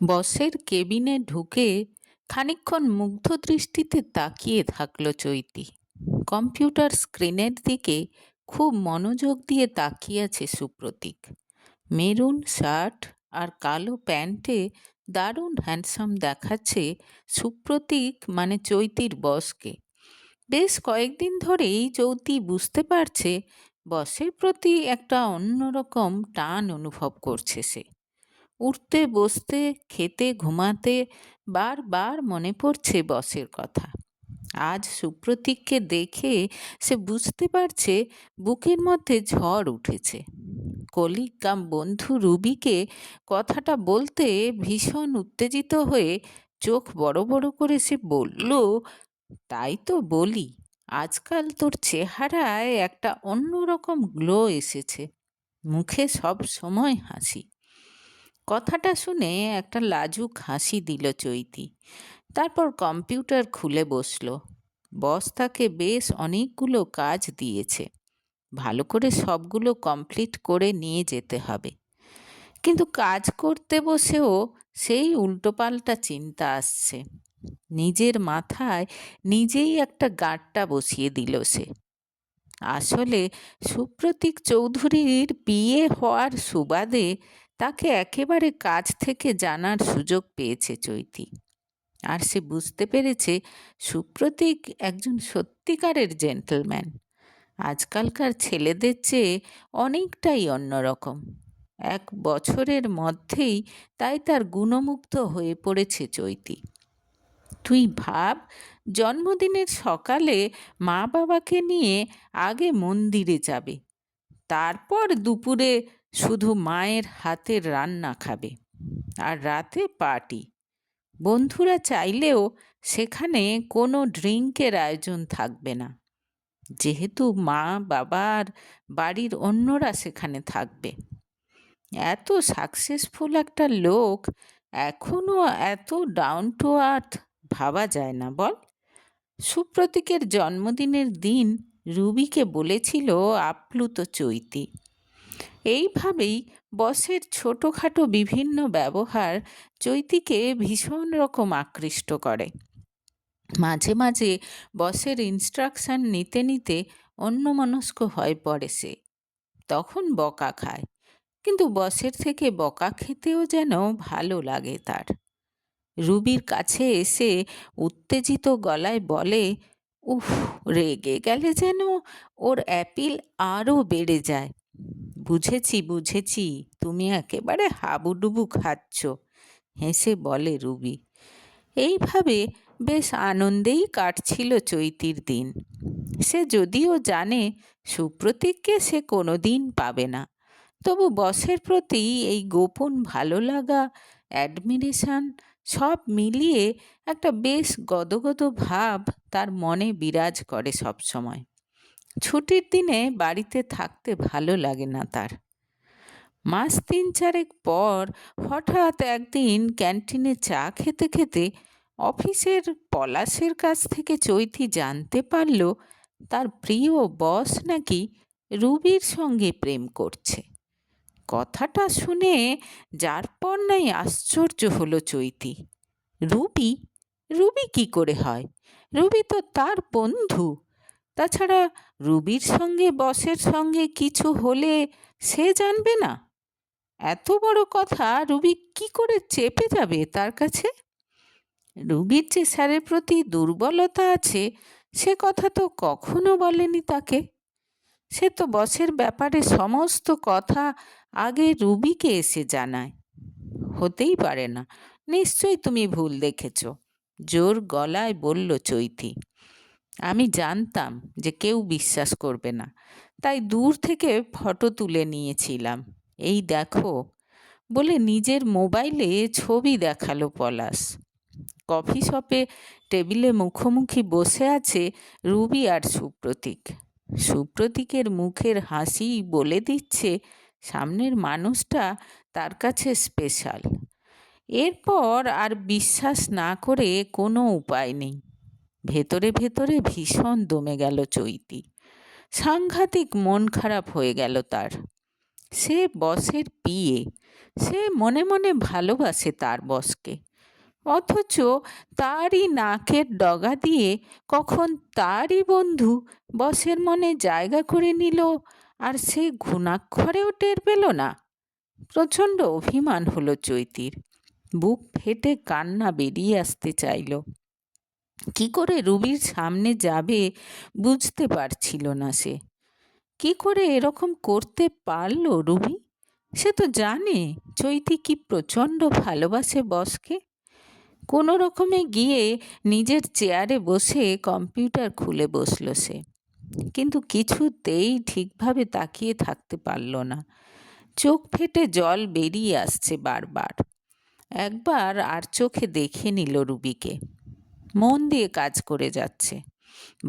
বসের কেবিনে ঢুকে খানিকক্ষণ মুগ্ধ দৃষ্টিতে তাকিয়ে থাকল চৈতি। কম্পিউটার স্ক্রিনের দিকে খুব মনোযোগ দিয়ে তাকিয়ে আছে সুপ্রতীক। মেরুন শার্ট আর কালো প্যান্টে দারুণ হ্যান্ডসাম দেখাচ্ছে সুপ্রতীক, মানে চৈতির বসকে। বেশ কয়েকদিন ধরেই চৈতি বুঝতে পারছে বসের প্রতি একটা অন্যরকম টান অনুভব করছে সে। উঠতে বসতে খেতে ঘুমাতে বারবার মনে পড়ছে বসের কথা। আজ সুপ্রতীককে দেখে সে বুঝতে পারছে বুকের মধ্যে ঝড় উঠেছে। কলিগ কাম বন্ধু রুবিকে কথাটা বলতে ভীষণ উত্তেজিত হয়ে চোখ বড় বড় করে সে বলল, তাই তো বলি, আজকাল তোর চেহারায় একটা অন্যরকম গ্লো এসেছে, মুখে সব সময় হাসি। কথাটা শুনে একটা লাজুক হাসি দিল চৈতি। তারপর কম্পিউটার খুলে বসল। বস তাকে বেশ অনেকগুলো কাজ দিয়েছে, ভালো করে সবগুলো কমপ্লিট করে নিয়ে যেতে হবে। কিন্তু কাজ করতে বসেও সেই উল্টোপাল্টা চিন্তা আসছে। নিজের মাথায় নিজেই একটা গাঁটটা বসিয়ে দিল সে। আসলে সুপ্রতীক চৌধুরীর বিয়ে হওয়ার সুবাদে তাকে একেবারে কাছ থেকে জানার সুযোগ পেয়েছে চৈতি। আর সে বুঝতে পেরেছে সুপ্রতীক একজন সত্যিকারের জেন্টলম্যান। আজকালকার ছেলেদের চেয়ে অনেকটাই অন্যরকম। 1 বছরের মধ্যেই তাই তার গুণমুগ্ধ হয়ে পড়েছে চৈতি। তুই ভাব, জন্মদিনের সকালে মা বাবাকে নিয়ে আগে মন্দিরে যাবে, তারপর দুপুরে শুধু মায়ের হাতের রান্না খাবে, আর রাতে পার্টি। বন্ধুরা চাইলেও সেখানে কোনো ড্রিঙ্কের আয়োজন থাকবে না, যেহেতু মা বাবার বাড়ির অন্যরা সেখানে থাকবে। এত সাকসেসফুল একটা লোক এখনো এত ডাউন টু আর্থ ভাবা যায় না বল। সুপ্রতীকের জন্মদিনের দিন রুবিকে বলেছিল আপ্লুত চৈতি। এইভাবেই বসের ছোটোখাটো বিভিন্ন ব্যবহার চৈতিকে ভীষণ রকম আকৃষ্ট করে। মাঝে মাঝে বসের ইনস্ট্রাকশন নিতে নিতে অন্যমনস্ক হয়ে পড়ে সে, তখন বকা খায়। কিন্তু বসের থেকে বকা খেতেও যেন ভালো লাগে তার। রুবির কাছে এসে উত্তেজিত গলায় বলে, উফ, রেগে গেলে যেন ওর অ্যাপিল আরও বেড়ে যায়। বুঝেছি বুঝেছি, তুমি একেবারে হাবুডুবু খাচ্ছ, হেসে বলে রুবি। এইভাবে বেশ আনন্দেই কাটছিল চৈতির দিন। সে যদিও জানে সুপ্রতীককে সে কোনো দিন পাবে না, তবু বসের প্রতি এই গোপন ভালো লাগা, অ্যাডমিরেশন সব মিলিয়ে একটা বেশ গদগদ ভাব তার মনে বিরাজ করে সব সময়। ছুটির দিনে বাড়িতে থাকতে ভালো লাগে না তার। মাস 3-4 পর হঠাৎ একদিন ক্যান্টিনে চা খেতে খেতে অফিসের পলাশের কাছ থেকে চৈতি জানতে পারল তার প্রিয় বস নাকি রুবির সঙ্গে প্রেম করছে। কথাটা শুনে যার পর নাই আশ্চর্য হলো চৈতি। রুবি? রুবি কি করে হয়? রুবি তো তার বন্ধু। তাছাড়া রুবির সঙ্গে বসের সঙ্গে কিছু হলে সে জানবে না? এত বড় কথা রুবি কি করে চেপে যাবে তার কাছে? রুবির যে স্যারের প্রতি দুর্বলতা আছে সে কথা তো কখনো বলেনি তাকে। সে তো বসের ব্যাপারে সমস্ত কথা আগে রুবিকে এসে জানায়। হতেই পারে না, নিশ্চয়ই তুমি ভুল দেখেছ, জোর গলায় বলল চৈতি। আমি জানতাম যে কেউ বিশ্বাস করবে না, তাই দূর থেকে ফটো তুলে নিয়েছিলাম। এই দেখো, বলে নিজের মোবাইলে ছবি দেখালো পলাশ। কফি শপে টেবিলে মুখোমুখি বসে আছে রুবি আর সুপ্রতীক। সুপ্রতীকের মুখের হাসি বলে দিচ্ছে সামনের মানুষটা তার কাছে স্পেশাল। এরপর আর বিশ্বাস না করে কোনো উপায় নেই। ভেতরে ভেতরে ভীষণ দমে গেল চৈতি। সাংঘাতিক মন খারাপ হয়ে গেল তার। সে বসের পিএ, সে মনে মনে ভালোবাসে তার বসকে, অথচ তারই নাকের ডগা দিয়ে কখন তারই বন্ধু বসের মনে জায়গা করে নিল, আর সে ঘুণাক্ষরেও টের পেল না। প্রচণ্ড অভিমান হলো চৈতির, বুক ফেটে কান্না বেরিয়ে আসতে চাইল। কি করে রুবির সামনে যাবে বুঝতে পারছিল না সে। কি করে এরকম করতে পারলো রুবি? সে তো জানে চৈতি কি প্রচণ্ড ভালোবাসে বসকে। কোনো রকমে গিয়ে নিজের চেয়ারে বসে কম্পিউটার খুলে বসলো সে, কিন্তু কিছুতেই ঠিকভাবে তাকিয়ে থাকতে পারল না। চোখ ফেটে জল বেরিয়ে আসছে বারবার। একবার আর চোখে দেখে নিল রুবিকে, মন দিয়ে কাজ করে যাচ্ছে।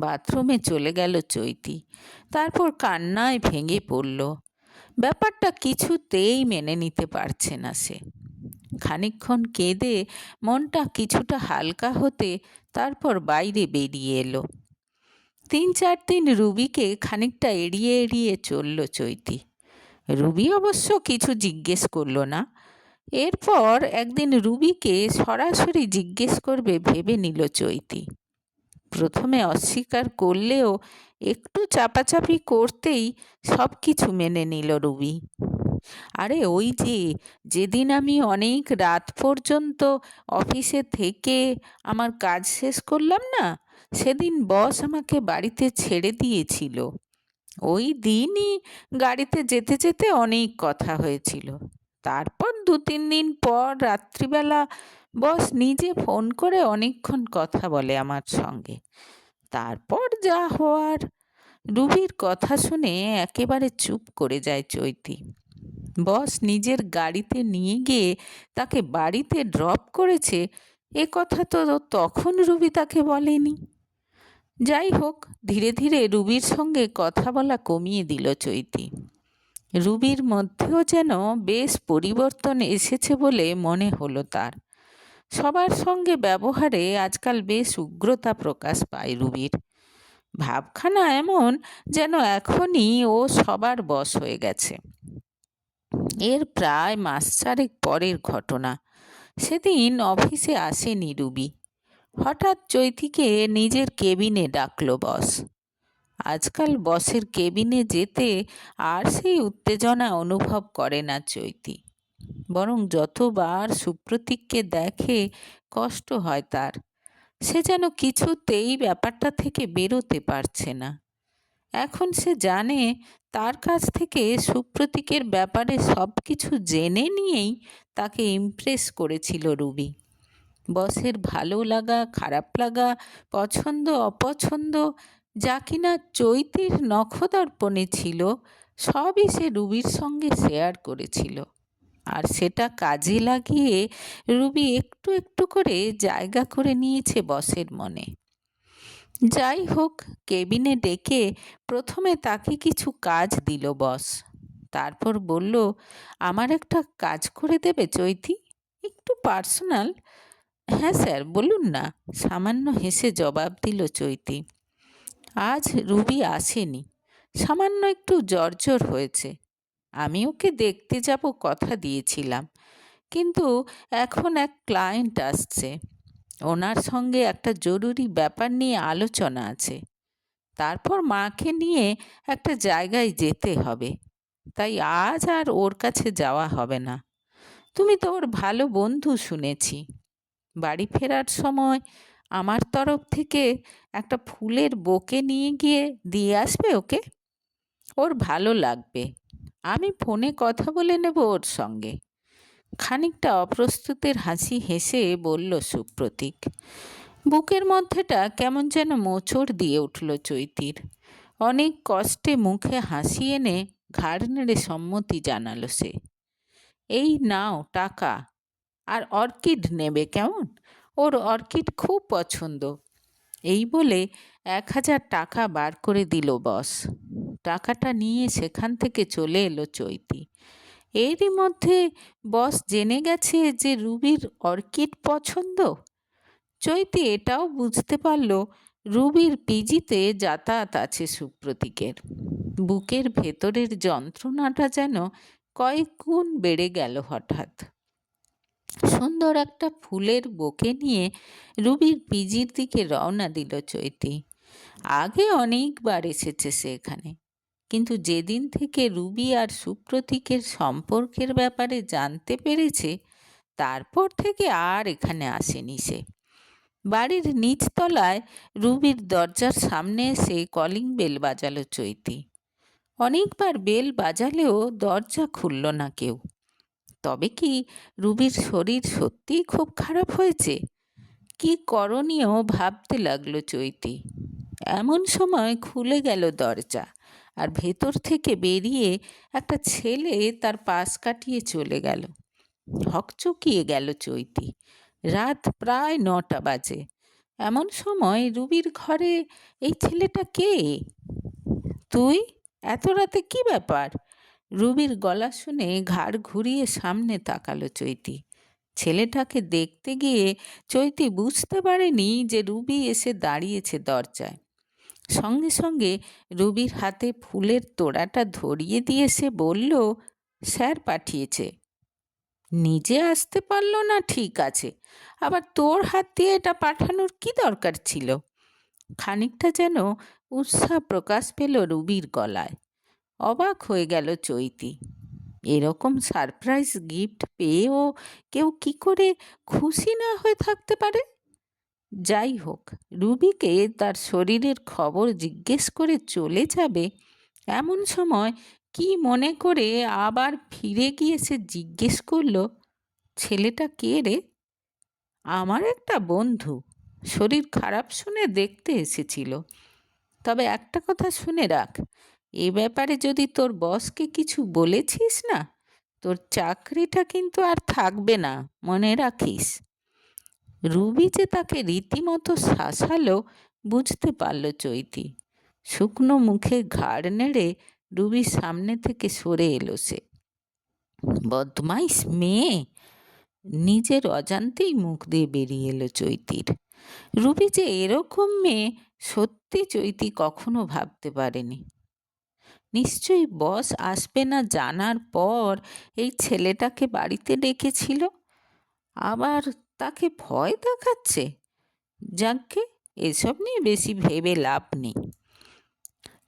বাথরুমে চলে গেল চৈতি, তারপর কান্নায় ভেঙে পড়ল। ব্যাপারটা কিছুতেই মেনে নিতে পারছে না সে। খানিকক্ষণ কেঁদে মনটা কিছুটা হালকা হতে তারপর বাইরে বেরিয়ে এলো। 3-4 দিন রুবিকে খানিকটা এড়িয়ে এড়িয়ে চলল চৈতি। রুবি অবশ্য কিছু জিজ্ঞেস করলো না। এরপর একদিন রুবিকে সরাসরি জিজ্ঞেস করবে ভেবে নিল চৈতি। প্রথমে অস্বীকার করলেও একটু চাপাচাপি করতেই সব কিছু মেনে নিল রুবি। আরে ওই যে, যেদিন আমি অনেক রাত পর্যন্ত অফিসে থেকে আমার কাজ শেষ করলাম না, সেদিন বস আমাকে বাড়িতে ছেড়ে দিয়েছিল। ওই দিনই গাড়িতে যেতে যেতে অনেক কথা হয়েছিল। তারপর 2-3 দিন পর রাত্রিবেলা বস নিজে ফোন করে অনেকক্ষণ কথা বলে আমার সঙ্গে। তারপর যা হওয়ার। রুবির কথা শুনে একেবারে চুপ করে যায় চৈতি। বস নিজের গাড়িতে নিয়ে গিয়ে তাকে বাড়িতে ড্রপ করেছে, এ কথা তো তখন রুবি তাকে বলেনি। যাই হোক, ধীরে ধীরে রুবির সঙ্গে কথা বলা কমিয়ে দিল চৈতি। রুবির মধ্যেও যেন বেশ পরিবর্তন এসেছে বলে মনে হলো তার। সবার সঙ্গে ব্যবহারে আজকাল বেশ উগ্রতা প্রকাশ পায় রুবির। ভাবখানা এমন যেন এখনই ও সবার বস হয়ে গেছে। এর প্রায় 1 মাস পরের ঘটনা। সেদিন অফিসে আসেনি রুবি। হঠাৎ চৈতিকে নিজের কেবিনে ডাকলো বস। আজকাল বসের কেবিনে যেতে আর সেই উত্তেজনা অনুভব করে না চৈতি, বরং যতবার সুপ্রতীককে দেখে কষ্ট হয় তার। সে যেন কিছুতেই ব্যাপারটা থেকে বেরোতে পারছে না। এখন সে জানে তার কাছ থেকে সুপ্রতীকের ব্যাপারে সব কিছু জেনে নিয়েই তাকে ইমপ্রেস করেছিল রুবি। বসের ভালো লাগা, খারাপ লাগা, পছন্দ অপছন্দ যা কিনা চৈতির নখদর্পণে ছিল, সবই সে রুবির সঙ্গে শেয়ার করেছিল। আর সেটা কাজে লাগিয়ে রুবি একটু একটু করে জায়গা করে নিয়েছে বসের মনে। যাই হোক, কেবিনে ডেকে প্রথমে তাকে কিছু কাজ দিল বস। তারপর বলল, আমার একটা কাজ করে দেবে চৈতি, একটু পার্সোনাল। হ্যাঁ স্যার, বলুন না, সামান্য হেসে জবাব দিল চৈতি। আজ রুবি আসেনি, সামান্য একটু জ্বর হয়েছে। আমি ওকে দেখতে যাব কথা দিয়েছিলাম, কিন্তু এখন এক ক্লায়েন্ট আসছে, ওনার সঙ্গে একটা জরুরি ব্যাপার নিয়ে আলোচনা আছে। তারপর মাকে নিয়ে একটা জায়গায় যেতে হবে, তাই আজ আর ওর কাছে যাওয়া হবে না। তুমি তো ওর ভালো বন্ধু শুনেছি। বাড়ি ফেরার সময় আমার তরফ থেকে একটা ফুলের বোকে নিয়ে গিয়ে দিয়ে আসবে ওকে, ওর ভালো লাগবে। আমি ফোনে কথা বলে নেব ওর সঙ্গে। খানিকটা অপ্রস্তুতের হাসি হেসে বলল সুপ্রতীক। বুকের মধ্যেটা কেমন যেন মোচড় দিয়ে উঠল চৈতির। অনেক কষ্টে মুখে হাসি এনে ঘাড় নেড়ে সম্মতি জানালো সে। এই নাও টাকা, আর অর্কিড নেবে কেমন, ওর অর্কিড খুব পছন্দ। এই বলে 1000 টাকা বার করে দিল বস। টাকাটা নিয়ে সেখান থেকে চলে এলো চৈতি। এরই মধ্যে বস জেনে গেছে যে রুবির অর্কিড পছন্দ। চৈতি এটাও বুঝতে পারল রুবির পিজিতে যাতায়াত আছে সুপ্রতীকের। বুকের ভেতরের যন্ত্রণাটা যেন কয়েক গুণ বেড়ে গেল হঠাৎ। সুন্দর একটা ফুলের বোকে নিয়ে রুবির পিজির দিকে রওনা দিল চৈতি। আগে অনেকবার এসেছে সে এখানে, কিন্তু যেদিন থেকে রুবি আর সুপ্রতীকের সম্পর্কের ব্যাপারে জানতে পেরেছে তারপর থেকে আর এখানে আসেনি সে। বাড়ির নিচতলায় রুবির দরজার সামনে এসে কলিং বেল বাজালো চৈতি। অনেকবার বেল বাজালেও দরজা খুলল না কেউ। তবে কি রুবির শরীর সত্যিই খুব খারাপ হয়েছে? কি করণীয় ভাবতে লাগলো চৈতি। এমন সময় খুলে গেল দরজা, আর ভেতর থেকে বেরিয়ে একটা ছেলে তার পাশ কাটিয়ে চলে গেল। হকচকিয়ে গেল চৈতি। রাত প্রায় 9টা বাজে। এমন সময় রুবির ঘরে এই ছেলেটা কে? তুই? এত রাতে কি ব্যাপার? রুবির গলা শুনে ঘাড় ঘুরিয়ে সামনে তাকালো চৈতি। ছেলেটাকে দেখতে গিয়ে চৈতি বুঝতে পারেনি যে রুবি এসে দাঁড়িয়েছে দরজায়। সঙ্গে সঙ্গে রুবির হাতে ফুলের তোড়াটা ধরিয়ে দিয়ে সে বলল, স্যার পাঠিয়েছে। নিজে আসতে পারলো না ঠিক আছে, আবার তোর হাত দিয়ে এটা পাঠানোর কি দরকার ছিল? খানিকটা যেন উৎসাহ প্রকাশ পেল রুবির গলায়। অবাক হয়ে গেল চৈতি। এরকম সারপ্রাইজ গিফট পেয়েও কেউ কি করে খুশি না হয়ে থাকতে পারে? যাই হোক, রুবিকে তার শরীরের খবর জিজ্ঞেস করে চলে যাবে এমন সময় কি মনে করে আবার ফিরে গিয়ে সে জিজ্ঞেস করল, ছেলেটা কে রে? আমার একটা বন্ধু, শরীর খারাপ শুনে দেখতে এসেছিল। তবে একটা কথা শুনে রাখ, এ ব্যাপারে যদি তোর বসকে কিছু বলেছিস না, তোর চাকরিটা কিন্তু আর থাকবে না, মনে রাখিস। রুবি যে তাকে রীতিমতো শাসালো বুঝতে পারল চৈতি। শুকনো মুখে ঘাড় নেড়ে রুবির সামনে থেকে সরে এলো সে। বদমাইশ মেয়ে, নিজের অজান্তেই মুখ দিয়ে বেরিয়ে এলো চৈতির। রুবি যে এরকম মেয়ে সত্যি চৈতি কখনো ভাবতে পারেনি। নিশ্চয়ই বস আসবে না জানার পর এই ছেলেটাকে বাড়িতে ডেকেছিল, আবার তাকে ভয় দেখাচ্ছে। যাকে এসব নিয়ে বেশি ভেবে লাভ নেই।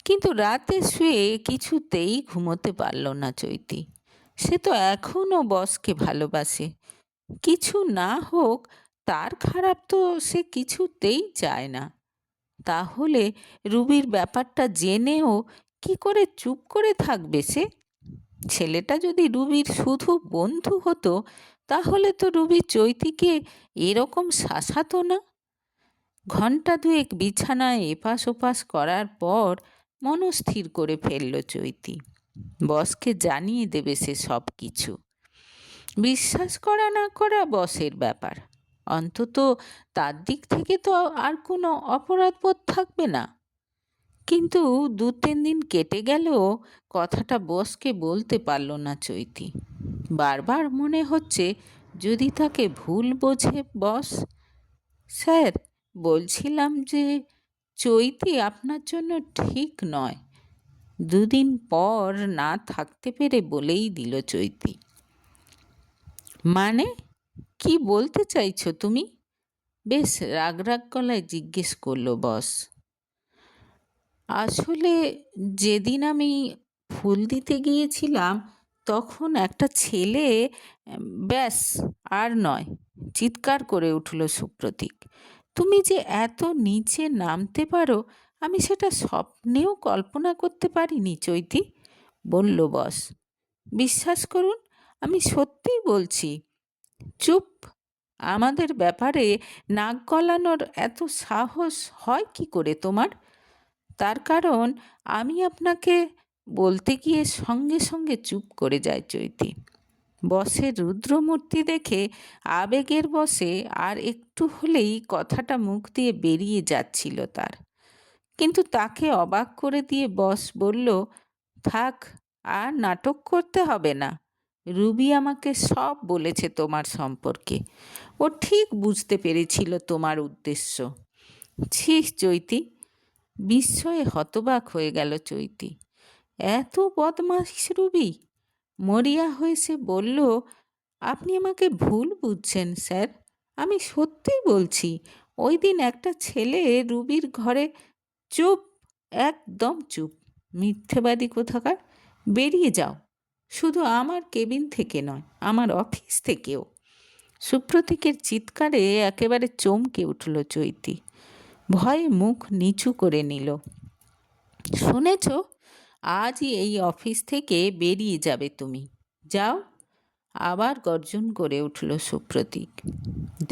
কিন্তু রাতে শুয়ে কিছুতেই ঘুমোতে পারল না চৈতি। সে তো এখনও বসকে ভালোবাসে। কিছু না হোক, তার খারাপ তো সে কিছুতেই চায় না। তাহলে রুবির ব্যাপারটা জেনেও কি করে চুপ করে থাকবে সে? ছেলেটা যদি রুবির শুধু বন্ধু হতো তাহলে তো রুবি চৈতিকে এরকম শাসাতো না। ঘণ্টা দুয়েক বিছানায় এপাশ ওপাশ করার পর মনস্থির করে ফেলল চৈতি। বসকে জানিয়ে দেবে সে সব কিছু। বিশ্বাস করা না করা বসের ব্যাপার, অন্তত তার দিক থেকে তো আর কোনো অপরাধবোধ থাকবে না। কিন্তু 2-3 দিন কেটে গেলেও কথাটা বসকে বলতে পারল না চৈতি। বারবার মনে হচ্ছে যদি তাকে ভুল বোঝে বস। স্যার, বলছিলাম যে চৈতি আপনার জন্য ঠিক নয়। 2 দিন পর না থাকতে পেরে বলেই দিল চৈতি। মানে কি বলতে চাইছো তুমি? বেশ রাগ রাগ গলায় জিজ্ঞেস করলো বস। আসলে যেদিন আমি ফুল দিতে গিয়েছিলাম তখন একটা ছেলে, ব্যাস আর নয়, চিৎকার করে উঠল সুপ্রতীক। তুমি যে এত নিচে নামতে পারো আমি সেটা স্বপ্নেও কল্পনা করতে পারিনি চৈতি, বলল বস। বিশ্বাস করুন, আমি সত্যিই বলছি। চুপ! আমাদের ব্যাপারে নাক গলানোর এত সাহস হয় কি করে তোমার? তার কারণ আমি আপনাকে বলতে গিয়ে সঙ্গে সঙ্গে চুপ করে যায় চৈতি। বসের রুদ্রমূর্তি দেখে আবেগের বশে আর একটু হলেই কথাটা মুখ দিয়ে বেরিয়ে যাচ্ছিল তার। কিন্তু তাকে অবাক করে দিয়ে বস বলল, থাক, আর নাটক করতে হবে না। রুবি আমাকে সব বলেছে তোমার সম্পর্কে। ও ঠিক বুঝতে পেরেছিল তোমার উদ্দেশ্য। ছি চৈতি! বিস্ময়ে হতবাক হয়ে গেল চৈতি। এত বদমাস রুবি! মরিয়া হয়ে সে বলল, আপনি আমাকে ভুল বুঝছেন স্যার। আমি সত্যিই বলছি, ওই দিন একটা ছেলে রুবির ঘরে। চুপ! একদম চুপ! মিথ্যেবাদী কোথাকার! বেরিয়ে যাও, শুধু আমার কেবিন থেকে নয়, আমার অফিস থেকেও। সুপ্রতীকের চিৎকারে একেবারে চমকে উঠল চৈতি। ভয়ে মুখ নিচু করে নিল। শুনেছ, আজই এই অফিস থেকে বেরিয়ে যাবে তুমি। যাও! আবার গর্জন করে উঠল সুপ্রতীক।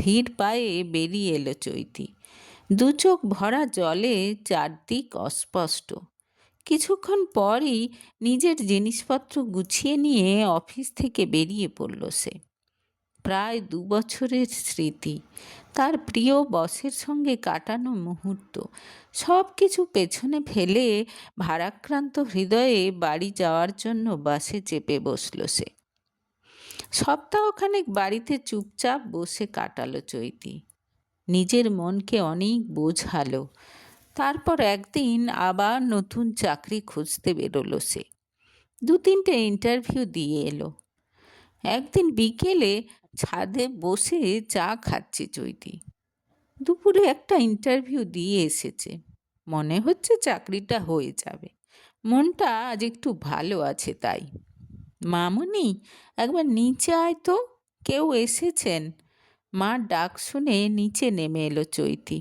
ধীর পায়ে বেরিয়ে এলো চৈতি। দু চোখ ভরা জলে, চারদিক অস্পষ্ট। কিছুক্ষণ পরই নিজের জিনিসপত্র গুছিয়ে নিয়ে অফিস থেকে বেরিয়ে পড়ল সে। প্রায় 2 বছরের স্মৃতি, তার প্রিয় বসের সঙ্গে কাটানো মুহূর্ত, সব কিছু পেছনে ফেলে ভারাক্রান্ত হৃদয়ে বাড়ি যাওয়ার জন্য বাসে চেপে বসল সে। সপ্তাহখানেক বাড়িতে চুপচাপ বসে কাটালো চৈতি। নিজের মনকে অনেক বোঝালো। তারপর একদিন আবার নতুন চাকরি খুঁজতে বেরোলো সে। 2-3টে ইন্টারভিউ দিয়ে এলো। একদিন বিকেলে ছাদে বসে চা খাচ্ছে চৈতি। দুপুরে একটা ইন্টারভিউ দিয়ে এসেছে। মনে হচ্ছে চাকরিটা হয়ে যাবে। মনটা আজ একটু ভালো আছে তাই। মামুনি, একবার নিচে আয় তো, কেউ এসেছেন। মার ডাক শুনে নিচে নেমে এলো চৈতি।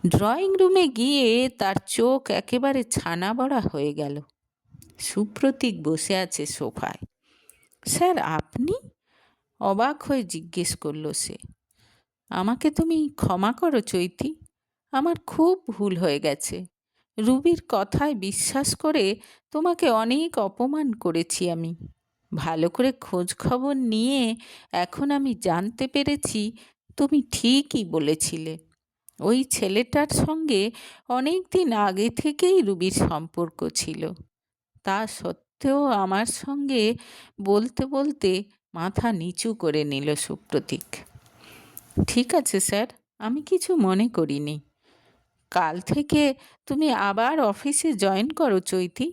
ড্রয়িং রুমে গিয়ে তার চোখ একেবারে ছানা বড়া হয়ে গেল। সুপ্রতীক বসে আছে সোফায়। স্যার, আপনি? অবাক হয়ে জিজ্ঞেস করল সে। আমাকে তুমি ক্ষমা করো চৈতি, আমার খুব ভুল হয়ে গেছে। রুবির কথায় বিশ্বাস করে তোমাকে অনেক অপমান করেছি আমি। ভালো করে খোঁজ খবর নিয়ে এখন আমি জানতে পেরেছি তুমি ঠিকই বলেছিলে। ওই ছেলেটার সঙ্গে অনেক দিন আগে থেকেই রুবির সম্পর্ক ছিল। তা সত্ত্বেও আমার সঙ্গে বলতে বলতে মাথা নিচু করে নিল সুপ্রতীক। ঠিক আছে স্যার, আমি কিছু মনে করিনি। কাল থেকে তুমি আবার অফিসে জয়েন করো চৈতি,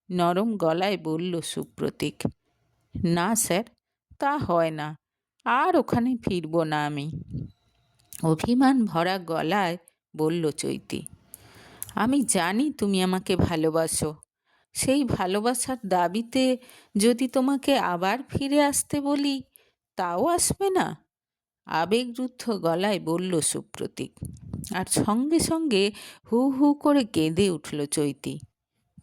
নরম গলায় বলল সুপ্রতীক। না স্যার, তা হয় না। আর ওখানে ফিরব না আমি, অভিমান ভরা গলায় বলল চৈতি। আমি জানি তুমি আমাকে ভালোবাসো। সেই ভালোবাসার দাবিতে যদি তোমাকে আবার ফিরে আসতে বলি, তাও আসবে না? আবেগরুদ্ধ গলায় বলল সুপ্রতীক। আর সঙ্গে সঙ্গে হু হু করে কেঁদে উঠল চৈতি।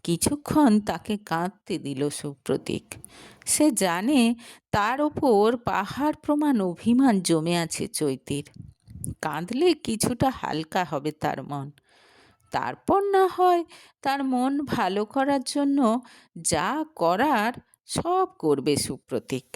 কিছুক্ষণ তাকে কাঁদতে দিল সুপ্রতীক। সে জানে তার ওপর পাহাড় প্রমাণ অভিমান জমে আছে চৈতির। কাঁদলে কিছুটা হালকা হবে তার মন। তারপর না হয় তার মন ভালো করার জন্য যা করার সব করবে সুপ্রতীক।